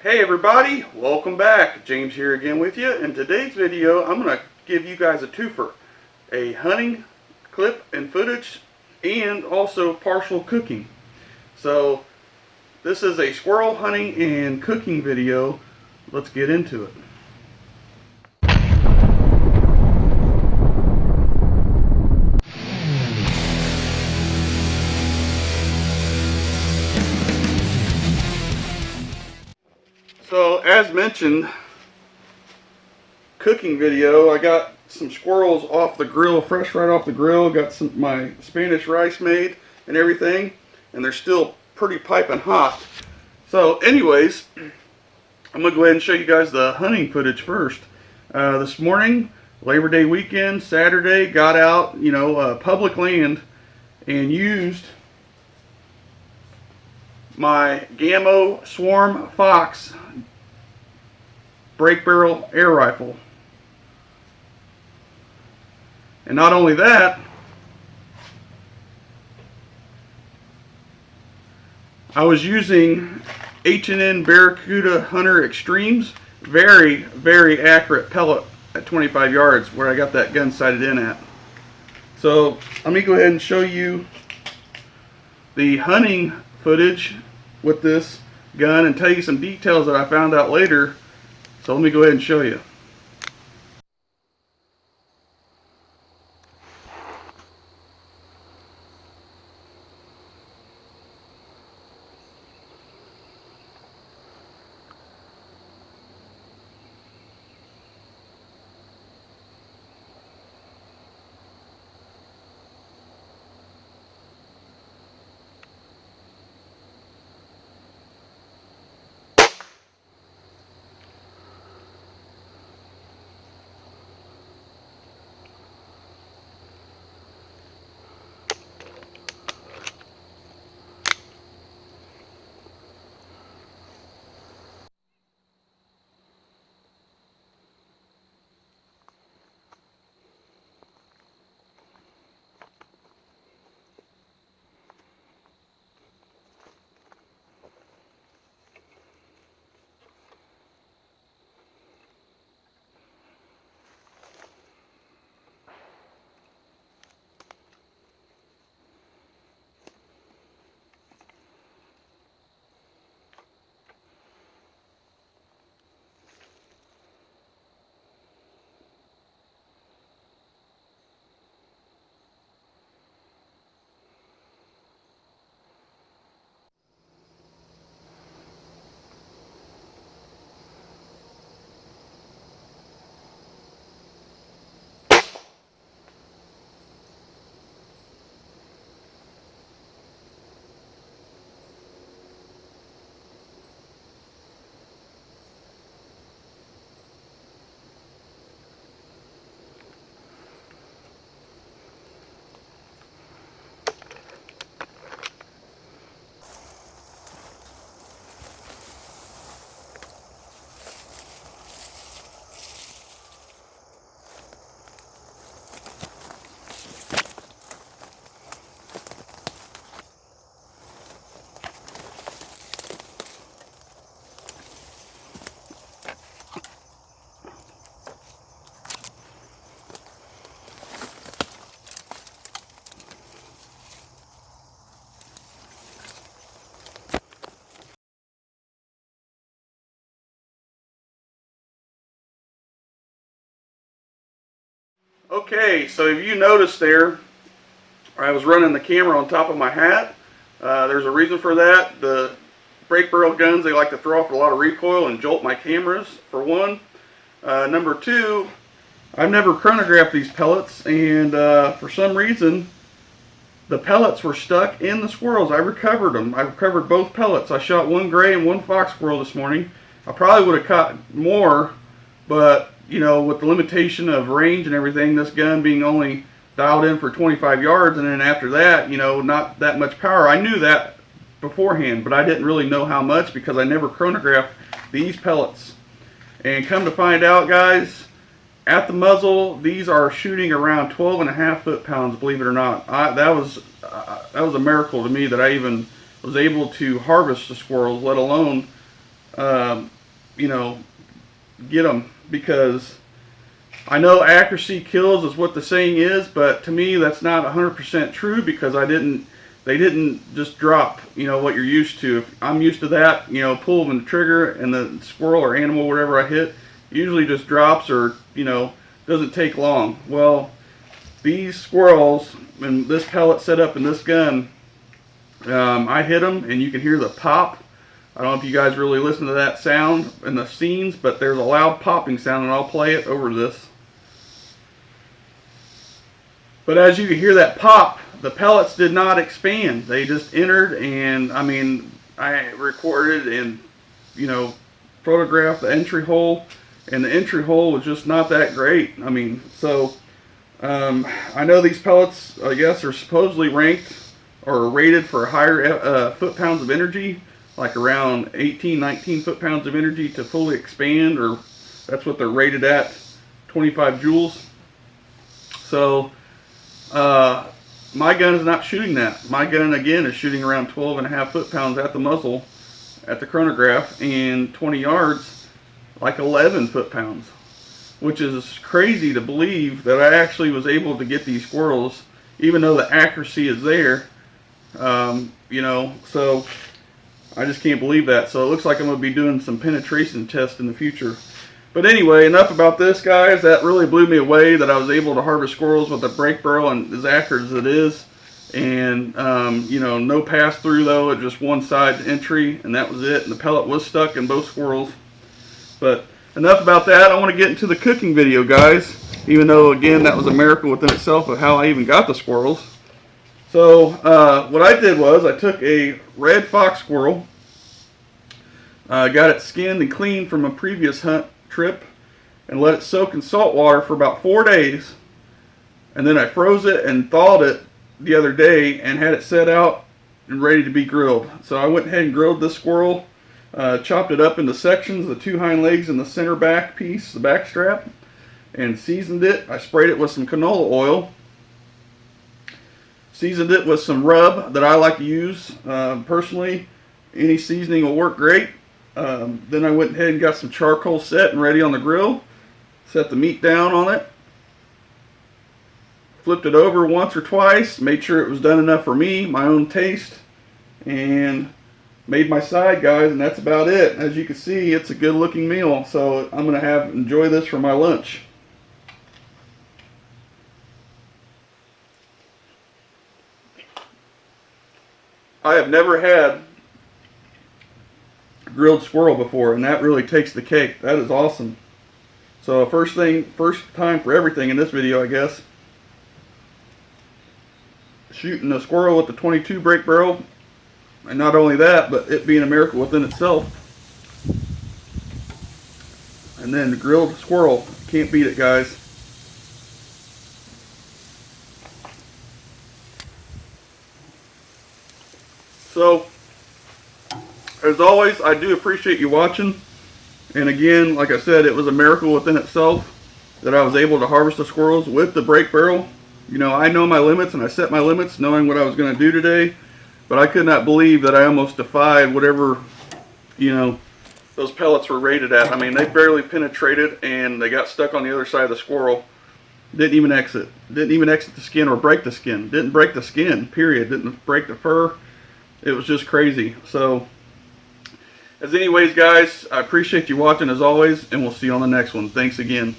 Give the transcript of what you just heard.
Hey everybody, welcome back. James here again with you. In today's video, I'm going to give you guys a twofer. A hunting clip and footage and also partial cooking. So this is a squirrel hunting and cooking video. Let's get into it. So as mentioned, cooking video, I got some squirrels off the grill, fresh right off the grill. Got my Spanish rice made and everything, and they're still pretty piping hot. So anyways, I'm going to go ahead and show you guys the hunting footage first. This morning, Labor Day weekend, Saturday, got out, public land and used my Gamo Swarm Fox break barrel air rifle. And not only that, I was using H&N Baracuda Hunter Extremes, very, very accurate pellet at 25 yards where I got that gun sighted in at. So let me go ahead and show you the hunting footage with this gun and tell you some details that I found out later. So let me go ahead and show you. Okay, so if you noticed there, I was running the camera on top of my hat. There's a reason for that. The break barrel guns, they like to throw off a lot of recoil and jolt my cameras, for one. Number two, I've never chronographed these pellets, and for some reason, the pellets were stuck in the squirrels. I recovered them. I recovered both pellets. I shot one gray and one fox squirrel this morning. I probably would have caught more, but with the limitation of range and everything, this gun being only dialed in for 25 yards, and then after that, not that much power. I knew that beforehand, but I didn't really know how much because I never chronographed these pellets. And come to find out, guys, at the muzzle, these are shooting around 12.5 foot-pounds, believe it or not. That was a miracle to me that I even was able to harvest the squirrels, let alone you know, get them, because I know accuracy kills is what the saying is, but to me that's not 100% true, because they didn't just drop, you know, what you're used to. If I'm used to that, you know, pulling the trigger and the squirrel or animal, whatever I hit, usually just drops, or, you know, doesn't take long. Well, these squirrels and this pellet set up in this gun, I hit them and you can hear the pop. I don't know if you guys really listen to that sound in the scenes, but there's a loud popping sound, and I'll play it over this. But as you can hear that pop, the pellets did not expand. They just entered, and I mean, I recorded and, you know, photographed the entry hole, and the entry hole was just not that great. I mean, so I know these pellets, I guess, are supposedly ranked or rated for higher foot-pounds of energy, like around 18, 19 foot-pounds of energy to fully expand, or that's what they're rated at, 25 joules. So my gun is not shooting that. My gun, again, is shooting around 12.5 foot-pounds at the muzzle, at the chronograph, and 20 yards, like 11 foot-pounds, which is crazy to believe that I actually was able to get these squirrels, even though the accuracy is there. You know, so I just can't believe that. So it looks like I'm going to be doing some penetration tests in the future. But anyway, enough about this, guys. That really blew me away, that I was able to harvest squirrels with a break barrel and as accurate as it is. And, you know, no pass-through, though. It just one side entry, and that was it. And the pellet was stuck in both squirrels. But enough about that. I want to get into the cooking video, guys. Even though, again, that was a miracle within itself of how I even got the squirrels. So what I did was I took a red fox squirrel, got it skinned and cleaned from a previous hunt trip, and let it soak in salt water for about 4 days. And then I froze it and thawed it the other day and had it set out and ready to be grilled. So I went ahead and grilled this squirrel, chopped it up into sections, the 2 hind legs and the center back piece, the back strap, and seasoned it. I sprayed it with some canola oil. Seasoned it with some rub that I like to use. Personally, any seasoning will work great. Then I went ahead and got some charcoal set and ready on the grill. Set the meat down on it. Flipped it over once or twice. Made sure it was done enough for me, my own taste. And made my side, guys, and that's about it. As you can see, it's a good looking meal. So I'm going to enjoy this for my lunch. I have never had grilled squirrel before, and that really takes the cake. That is awesome. So first time for everything in this video, I guess. Shooting a squirrel with the 22 break barrel, and not only that, but it being a miracle within itself. And then the grilled squirrel, can't beat it, guys. So, as always, I do appreciate you watching. And again, like I said, it was a miracle within itself that I was able to harvest the squirrels with the break barrel. You know, I know my limits, and I set my limits knowing what I was going to do today. But I could not believe that I almost defied whatever, you know, those pellets were rated at. I mean, they barely penetrated, and they got stuck on the other side of the squirrel. Didn't even exit. Didn't even exit the skin or break the skin. Didn't break the skin, period. Didn't break the fur. It was just crazy. So, anyways, guys, I appreciate you watching as always, and we'll see you on the next one. Thanks again.